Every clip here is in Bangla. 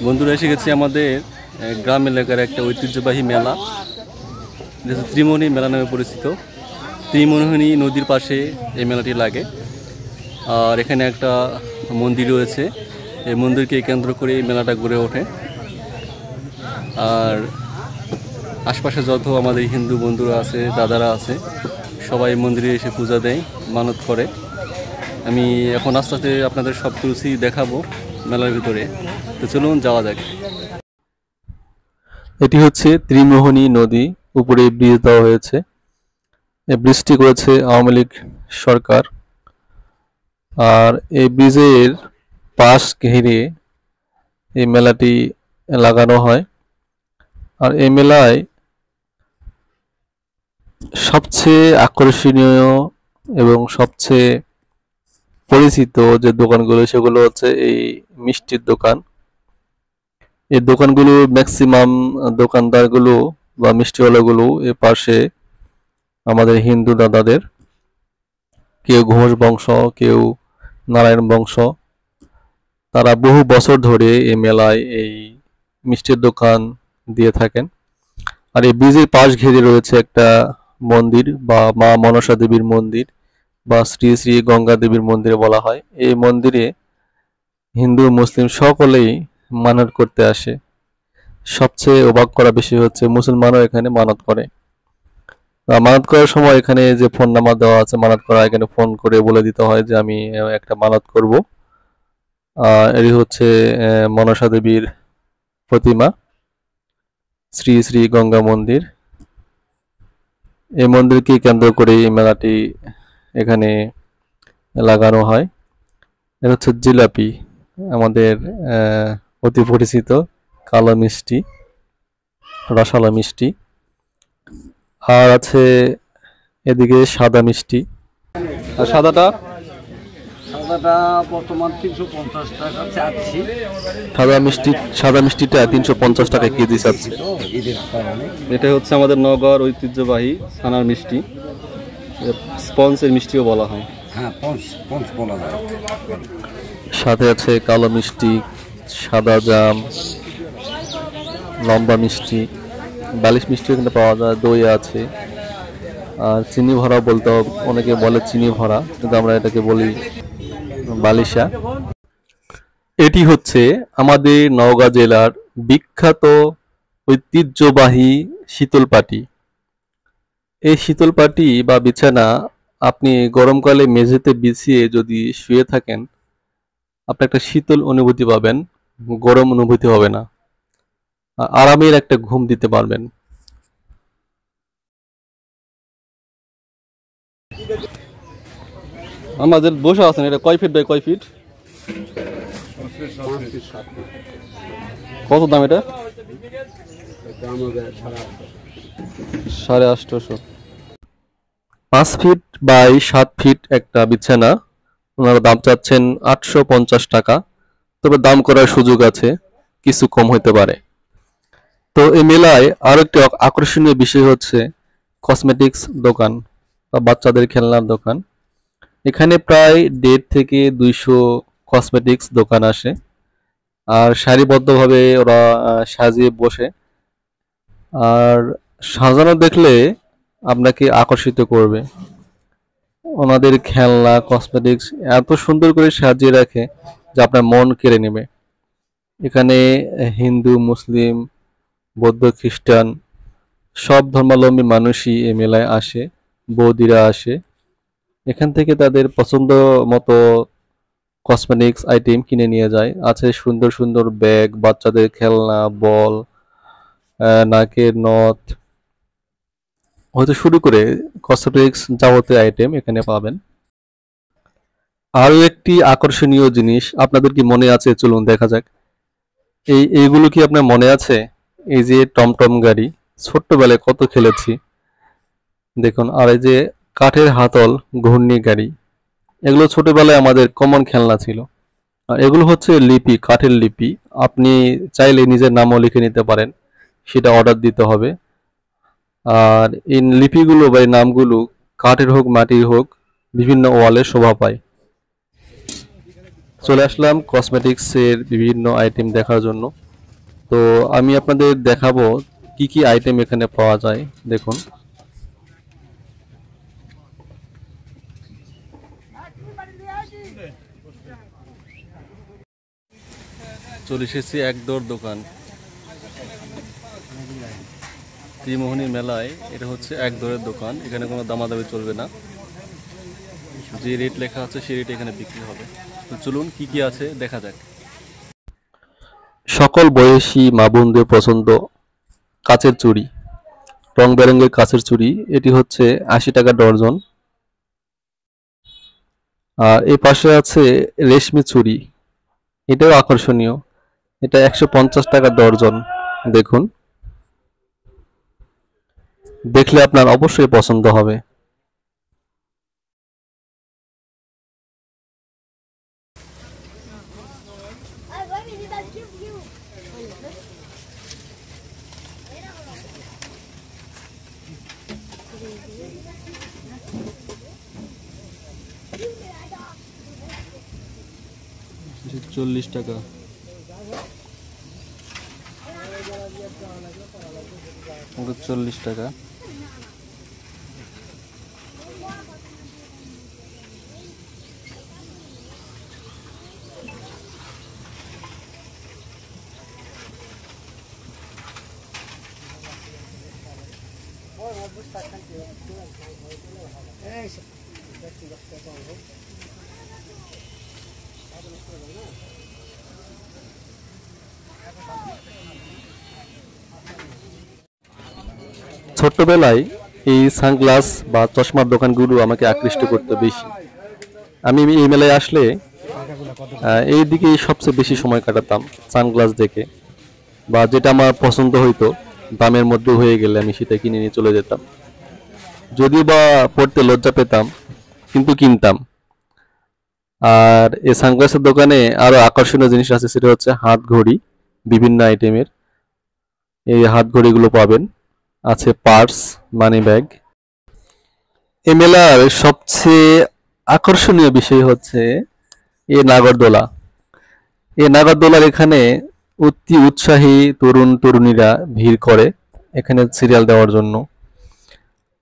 বন্ধুরা এসে গেছি আমাদের গ্রাম এলাকার একটা ঐতিহ্যবাহী মেলা, যেটা ত্রিমোহনী মেলা নামে পরিচিত। ত্রিমোহনী নদীর পাশে এই মেলাটি লাগে। আর এখানে একটা মন্দির রয়েছে, এই মন্দিরকে কেন্দ্র করে এই মেলাটা গড়ে ওঠে। আর আশপাশে যত আমাদের হিন্দু বন্ধুরা আছে, দাদারা আছে, সবাই মন্দিরে এসে পূজা দেয়, মানত করে। আমি এখন আস্তে আস্তে আপনাদের সব কিছুই দেখাবো মেলার ভিতরে, তো চলুন যাওয়া যাক। এটি হচ্ছে ত্রিমোহনী নদী, উপরে ব্রিজ দেওয়া হয়েছে। এই ব্রিজটি করেছে আওয়ামী লীগ সরকার। আর এই ব্রিজের পাশ ঘিরে এই মেলাটি লাগানো হয়। আর এই মেলায় সবচেয়ে আকর্ষণীয় এবং সবচেয়ে পরিচিত যে দোকানগুলো, সেগুলো হচ্ছে এই মিষ্টির দোকান। এই দোকানগুলো ম্যাক্সিমাম দোকানদারগুলো বা মিষ্টিওয়ালাগুলো এর পাশে আমাদের হিন্দু দাদাদের, কেউ ঘোষ বংশ, কেউ নারায়ণ বংশ। তারা বহু বছর ধরে এই মেলায় এই মিষ্টির দোকান দিয়ে থাকেন। আর এই ব্রিজের পাশ ঘিরে রয়েছে একটা মন্দির, বা মা মনসা দেবীর মন্দির, বা শ্রী শ্রী গঙ্গা দেবীর মন্দির বলা হয়। এই মন্দিরে হিন্দু মুসলিম সকলেই মানত করতে আসে। সবচেয়ে অবাক করা বিষয় হচ্ছে মুসলমানও এখানে মানত করে। মানত করার সময় এখানে যে ফোন নাম্বার দেওয়া আছে, মানত করা, এখানে ফোন করে বলে দিতে হয় যে আমি একটা মানত করব। এটি হচ্ছে মনসা দেবীর প্রতিমা, শ্রী শ্রী গঙ্গা মন্দির। এই মন্দিরকে কেন্দ্র করে এই মেলাটি এখানে লাগানো হয়। এটা হচ্ছে জিলাপি, আমাদের অতি পরিচিত কালো মিষ্টি, রসালো মিষ্টি। আর আছে এদিকে সাদা মিষ্টি। আর সাদাটা বর্তমান 350 টাকা চাচ্ছি। সাদা মিষ্টিটা 350 টাকা কেজি চাচ্ছে। এটা হচ্ছে আমাদের নওগাঁর ঐতিহ্যবাহী ছানার মিষ্টি, স্পঞ্জের মিষ্টিও বলা হয়। হ্যাঁ, পঞ্চ বলা যায়। সাথে আছে কালো মিষ্টি, সাদা জাম, লম্বা মিষ্টি, বালিশ মিষ্টি এখানে পাওয়া যায়, দই আছে। আর চিনি ভরা বলতে, অনেকে বলে চিনি ভরা, কিন্তু আমরা এটাকে বলি বালিশা। এটি হচ্ছে আমাদের নওগাঁ জেলার বিখ্যাত ঐতিহ্যবাহী শীতলপাটি। এই শীতলপাটি বা বিছানা আপনি গরমকালে মেঝেতে বিছিয়ে যদি শুয়ে থাকেন, আপনি একটা শীতল অনুভূতি পাবেন, গরম অনুভূতি হবে না, আরামের একটা ঘুম দিতে পারবেন। আমাদের বসে আছেন, এটা কয় ফিট বাই কয় ফিট? কত দাম এটা? 850। 5 ফিট বাই 7 ফিট একটা বিছানা ওনারা দাম চাচ্ছেন 850 টাকা। তবে দাম করার সুযোগ আছে, কিছু কম হতে পারে। তো এই মেলায় আরো একটি আকর্ষণীয় বিষয় হচ্ছে কসমেটিক্স দোকান বা বাচ্চাদের খেলনার দোকান। এখানে প্রায় 150 থেকে 200 কসমেটিক্স দোকান আসে। আর সারিবদ্ধভাবে ওরা সাজিয়ে বসে। আর সাজানো দেখলে আপনাকে আকর্ষিত করবে। ওনাদের খেলনা, কসমেটিক্স এত সুন্দর করে সাজিয়ে রাখে যে আপনার মন কেড়ে নেবে। এখানে হিন্দু, মুসলিম, বৌদ্ধ, খ্রিস্টান সব ধর্মাবলম্বী মানুষই এই মেলায় আসে, বৌদিরা আসে। এখান থেকে তাদের পছন্দ মতো কসমেটিক্স আইটেম কিনে নিয়ে যায়। আছে সুন্দর সুন্দর ব্যাগ, বাচ্চাদের খেলনা, বল, নাকের নথ হয়তো শুরু করে কসমেটিক্স যাবতীয় আইটেম এখানে পাবেন। আরও একটি আকর্ষণীয় জিনিস আপনাদের কি মনে আছে? চলুন দেখা যাক। এইগুলো কি আপনার মনে আছে? এই যে টমটম গাড়ি, ছোট্টবেলায় কত খেলেছি দেখুন। আর এই যে কাঠের হাতল ঘূর্ণি গাড়ি, এগুলো ছোটবেলায় আমাদের কমন খেলনা ছিল। আর এগুলো হচ্ছে লিপি, কাঠের লিপি। আপনি চাইলে নিজের নামও লিখে নিতে পারেন, সেটা অর্ডার দিতে হবে। আর এই লিপিগুলো বা এই নামগুলো কাঠের হোক মাটির হোক বিভিন্ন ওয়ালে শোভা পায়। চলে আসলাম কসমেটিক্সের বিভিন্ন আইটেম দেখার জন্য। তো আমি আপনাদের দেখাবো কি কি আইটেম এখানে পাওয়া যায়। দেখুন, চলে এসেছি একদর দোকান ত্রিমোহনী মেলায়। এটা হচ্ছে একদরের দোকান, এখানে কোনো দামাদামি চলবে না, যে রেট লেখা আছে সেই রেট এখানে বিক্রি হবে। তো চলুন কি কি আছে দেখা যাক। সকল বয়সী মা বোনদের পছন্দ কাচের চুড়ি, রং বেরঙের কাচের চুড়ি। এটি হচ্ছে 80 টাকা ডর্জন। আর এই পাশে আছে রেশমি চুড়ি, এটাও আকর্ষণীয়, এটা 150 টাকা ডর্জন। দেখুন, দেখলে আপনার অবশ্যই পছন্দ হবে। এটা 40 টাকা। এটা 40 টাকা। ছোট্টবেলায় এই সানগ্লাস বা চশমার দোকানগুলো আমাকে আকৃষ্ট করতে বেশি। আমি এই মেলায় আসলে এই দিকেই সবচেয়ে বেশি সময় কাটাতাম, সানগ্লাস দেখে, বা যেটা আমার পছন্দ হইতো দামের মধ্যে হয়ে গেলে আমি সেটা কিনে নিয়ে চলে যেতাম। যদিও বা পড়তে লজ্জা পেতাম, কিন্তু কিনতাম। আর এই সানগ্লাসের দোকানে আরো আকর্ষণীয় জিনিস আছে, সেটা হচ্ছে হাত ঘড়ি, বিভিন্ন আইটেমের এই হাত ঘড়িগুলো পাবেন। আছে পার্স, মানি ব্যাগ। এই মেলার সবচেয়ে আকর্ষণীয় বিষয় হচ্ছে এই নাগরদোলা। এই নাগরদোলার এখানে অতি উৎসাহী তরুণ তরুণীরা ভিড় করে এখানে সিরিয়াল দেওয়ার জন্য।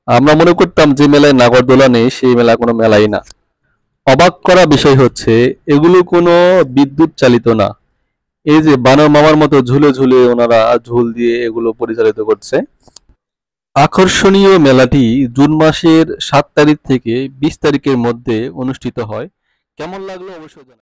আমরা মনে করতাম যে মেলায় নাগরদোলা নেই সেই মেলা কোনো মেলাই না। অবাক করা বিষয় হচ্ছে এগুলো কোনো বিদ্যুৎ চালিত না। এই যে বানর মামার মতো ঝুলে ঝুলে ওনারা ঝুল দিয়ে এগুলো পরিচালিত করছে। আকর্ষণীয় মেলাটি জুন মাসের 7 তারিখ থেকে 20 তারিখের মধ্যে অনুষ্ঠিত হয়। কেমন লাগলো অবশ্যই জানাবেন।